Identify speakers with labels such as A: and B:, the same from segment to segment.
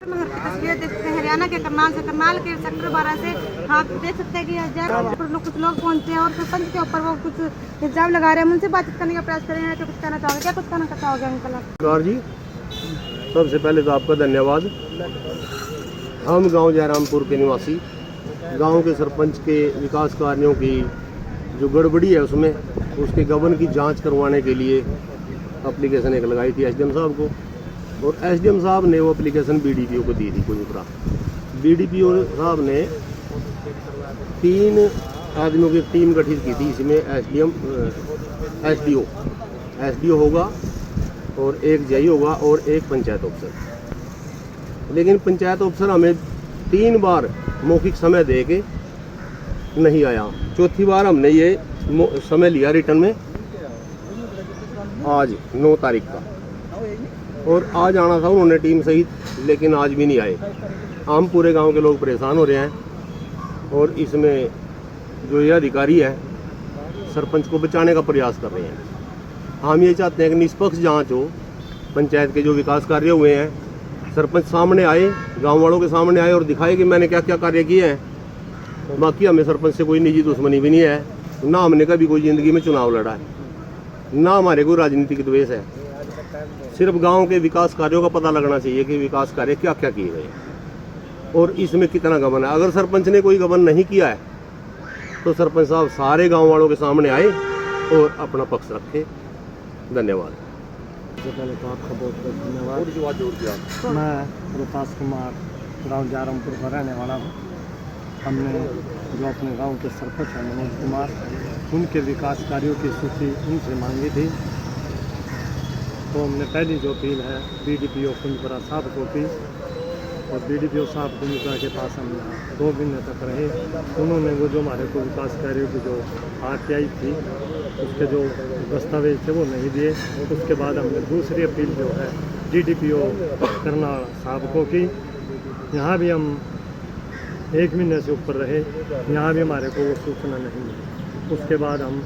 A: तस्वीर देख सकते हैं हरियाणा के करनाल से, करनाल के सेक्टर 12 से। आप देख सकते हैं कि कुछ लोग पहुंचे हैं और सरपंच के ऊपर वो कुछ इल्जाम लगा रहे हैं। उनसे बातचीत करने का प्रयास करें तो कुछ कहना चाहोगे? क्या कुछ कहना चाहोगे अंकल?
B: सरकार जी, सबसे पहले तो आपका धन्यवाद। हम गांव जयरामपुर के निवासी गांव के सरपंच के विकास कार्यों की जो गड़बड़ी है उसमें उसके गबन की जांच करवाने के लिए एप्लीकेशन एक लगाई थी एसडीएम साहब को, और एसडीएम साहब ने वो एप्लीकेशन बीडीपीओ को दी थी कुंजपुरा। बीडीपीओ साहब ने 3 आदमियों की टीम गठित की थी। इसमें एसडीओ होगा और एक जेई होगा और एक पंचायत अफसर। लेकिन पंचायत अफसर हमें 3 बार मौखिक समय दे के नहीं आया। चौथी बार हमने ये समय लिया रिटर्न में आज 9 तारीख का, और आज आना था उन्होंने टीम सहित, लेकिन आज भी नहीं आए। हम पूरे गांव के लोग परेशान हो रहे हैं, और इसमें जो ये अधिकारी है सरपंच को बचाने का प्रयास कर रहे हैं। हम ये चाहते हैं कि निष्पक्ष जांच हो। पंचायत के जो विकास कार्य हुए हैं सरपंच सामने आए, गांव वालों के सामने आए और दिखाए कि मैंने क्या क्या कार्य किए हैं। बाकी हमें सरपंच से कोई निजी दुश्मनी भी नहीं है, ना हमने कभी कोई ज़िंदगी में चुनाव लड़ा है, ना हमारे कोई राजनीतिक द्वेष है। सिर्फ गांव के विकास कार्यों का पता लगना चाहिए कि विकास कार्य क्या क्या किए गए और इसमें कितना गबन है। अगर सरपंच ने कोई गबन नहीं किया है तो सरपंच साहब सारे गांव वालों के सामने आए और अपना पक्ष रखे। धन्यवाद।
C: सबसे पहले तो आपका बहुत बहुत धन्यवाद। मैं रोहतास कुमार गाँव जयरामपुर का रहने वाला हूँ। हमने जो अपने गांव के सरपंच हैं मनोज कुमार, उनके विकास कार्यों की सूची उनसे मांगी थी। तो हमने पहली जो अपील है बीडीपीओ कुंजपुरा साहब को की, और बीडीपीओ साहब कुंजपुरा के पास हम 2 महीने तक रहे। उन्होंने वो जो हमारे को विकास कार्यों की जो RTI थी उसके जो दस्तावेज थे वो नहीं दिए। उसके बाद हमने दूसरी अपील जो है DDPO करनाल साहब को की। यहाँ भी हम 1 महीने से ऊपर रहे, यहाँ भी हमारे को वो सूचना नहीं मिली। उसके बाद हम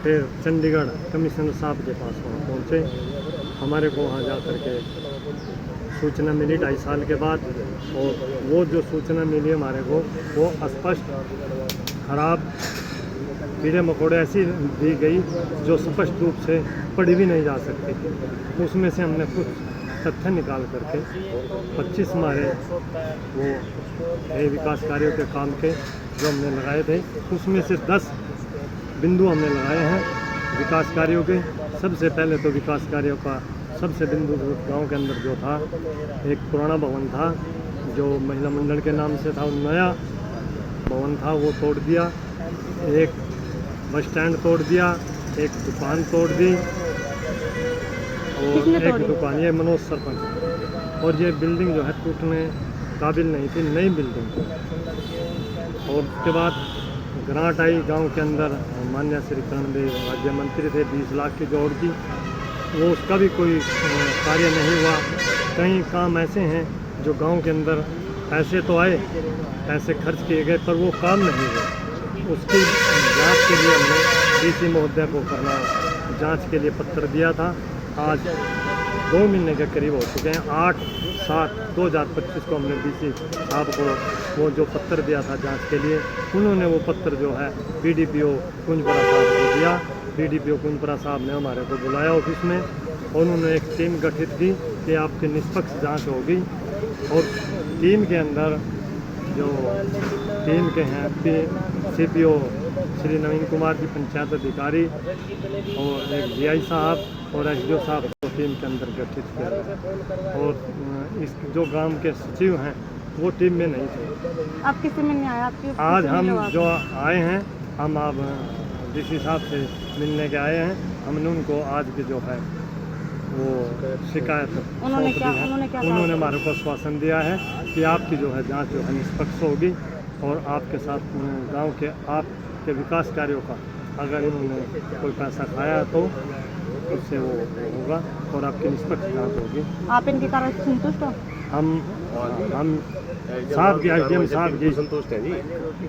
C: फिर चंडीगढ़ कमिश्नर साहब के पास वहाँ पहुँचे। हमारे को वहाँ जा कर के सूचना मिली 2.5 साल के बाद, और वो जो सूचना मिली हमारे को वो स्पष्ट खराब कीड़े मकोड़े ऐसी दी गई जो स्पष्ट रूप से पढ़ी भी नहीं जा सकती। उसमें से हमने कुछ तथ्य निकाल करके 25 हमारे वो विकास कार्यों के काम के जो हमने लगाए थे, उसमें से 10 बिंदु हमने लगाए हैं विकास कार्यों के। सबसे पहले तो विकास कार्यों का सबसे बिंदु जो गांव के अंदर जो था, एक पुराना भवन था जो महिला मंडल के नाम से था, नया भवन था वो तोड़ दिया, एक बस स्टैंड तोड़ दिया, एक दुकान तोड़ दी, और एक दुकान ये मनोज सरपंच। और ये बिल्डिंग जो है टूटने काबिल नहीं थी, नई बिल्डिंग। और उसके बाद ग्रांट आई गांव के अंदर, माननीय श्री करणदेव राज्य मंत्री थे, 20 लाख की जोड़ की, वो उसका भी कोई कार्य नहीं हुआ। कई काम ऐसे हैं जो गांव के अंदर पैसे तो आए, पैसे खर्च किए गए, पर वो काम नहीं हुए। उसकी जांच के लिए हमने DC महोदय को करना जांच के लिए पत्र दिया था। आज 2 महीने के करीब हो चुके हैं। 8/7/2025 को हमने DC साहब को वो जो पत्र दिया था जांच के लिए, उन्होंने वो पत्र जो है BDPO कुंजपुरा साहब को दिया। BDPO कुंजपुरा साहब ने हमारे को बुलाया ऑफिस में, और उन्होंने एक टीम गठित की कि आपकी निष्पक्ष जांच होगी। और टीम के अंदर जो टीम के हैं CPO श्री नवीन कुमार जी, पंचायत अधिकारी, और एक GI साहब और SDO साहब को टीम के अंदर गठित किया गया। और इस जो गांव के सचिव हैं वो टीम में नहीं थे।
A: आप किससे मिलने आए? आपके
C: आज हम जो आए हैं, हम आप DC साहब से मिलने के आए हैं। हमने उनको आज की जो है वो शिकायत
A: उन्होंने
C: हमारे को आश्वासन दिया है कि आपकी जो है जांच जो है निष्पक्ष होगी, और आपके साथ गांव के आपके विकास कार्यों का अगर इन्होंने कोई पैसा खाया तो उससे वो होगा, और आपकी निष्पक्ष जांच होगी।
A: आप इनके कार्य से संतुष्ट हो?
C: हम साहब की SDM साहब जी
B: संतुष्ट हैं जी,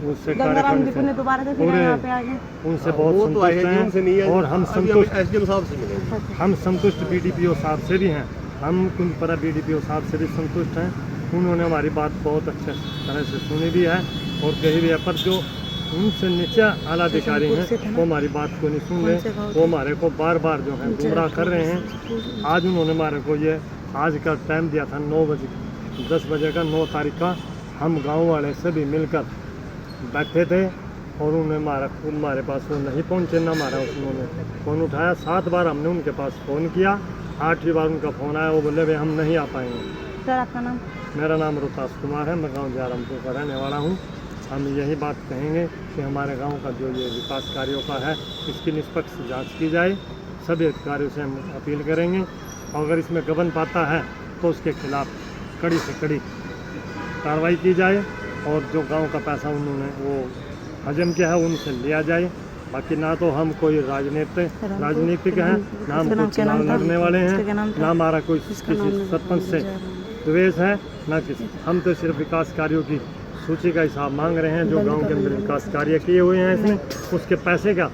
C: उससे
A: पूरे
C: उनसे बहुत संतुष्ट हैं, और हम संतुष्ट
B: SDM साहब से मिले।
C: हम संतुष्ट BDPO साहब से भी हैं। हम कुंजपुरा BDPO साहब से भी संतुष्ट हैं। उन्होंने हमारी बात बहुत अच्छे तरह से सुनी भी है और कही भी है, पर जो उनसे नीचे आला अधिकारी हैं वो हमारी बात को नहीं सुन रहे, वो हमारे को बार बार जो है गुमराह कर रहे हैं। आज उन्होंने हमारे को ये आज का टाइम दिया था 10 बजे का 9 तारीख का, हम गांव वाले सभी मिलकर बैठे थे और उन्हें हमारे पास वो नहीं पहुंचे, ना हमारा उन्होंने फ़ोन उठाया। 7 बार हमने उनके पास फ़ोन किया, 8वीं बार उनका फ़ोन आया, वो बोले भाई हम नहीं आ पाएंगे।
A: सर आपका नाम?
C: मेरा नाम रोहतास कुमार है, मैं गांव जारमपुर का रहने वाला हूं। हम यही बात कहेंगे कि हमारे गांव का जो ये विकास कार्यों का है इसकी निष्पक्ष जांच की जाए। सभी अधिकारियों से हम अपील करेंगे और अगर इसमें गबन पाता है तो उसके खिलाफ कड़ी से कड़ी कार्रवाई की जाए और जो गांव का पैसा उन्होंने वो हजम किया है उनसे लिया जाए। बाकी ना तो हम कोई राजनीतिक हैं, ना हम कुछ चुनाव लड़ने वाले हैं, ना हमारा कोई किसी सरपंच से द्वेष है, ना किसी। हम तो सिर्फ विकास कार्यों की सूची का हिसाब मांग रहे हैं। जो गांव के अंदर विकास कार्य किए हुए हैं इसमें उसके पैसे का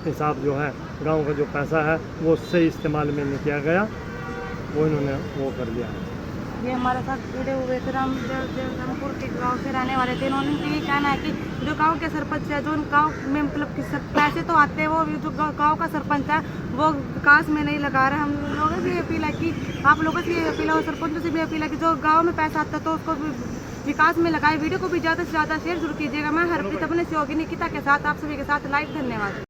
C: हिसाब जो है, गांव का जो पैसा है वो सही इस्तेमाल में नहीं किया गया, वो इन्होंने वो कर लिया है।
A: ये हमारे साथ जुड़े हुए थे रामपुर के गांव से रहने वाले थे। इन्होंने ये कहना है कि जो गांव के सरपंच है, जो गांव में मतलब कि पैसे तो आते हैं, वो जो गांव का सरपंच है वो विकास में नहीं लगा रहे। हम लोगों से ये अपील है कि आप लोगों से ये अपील है और सरपंचों से भी अपील है कि जो गाँव में पैसा आता है तो उसको विकास में लगाए। वीडियो को भी ज़्यादा से ज़्यादा शेयर जरूर कीजिएगा। मैं हरप्रीत अपने सहयोगी निकिता के साथ आप सभी के साथ लाइव। धन्यवाद।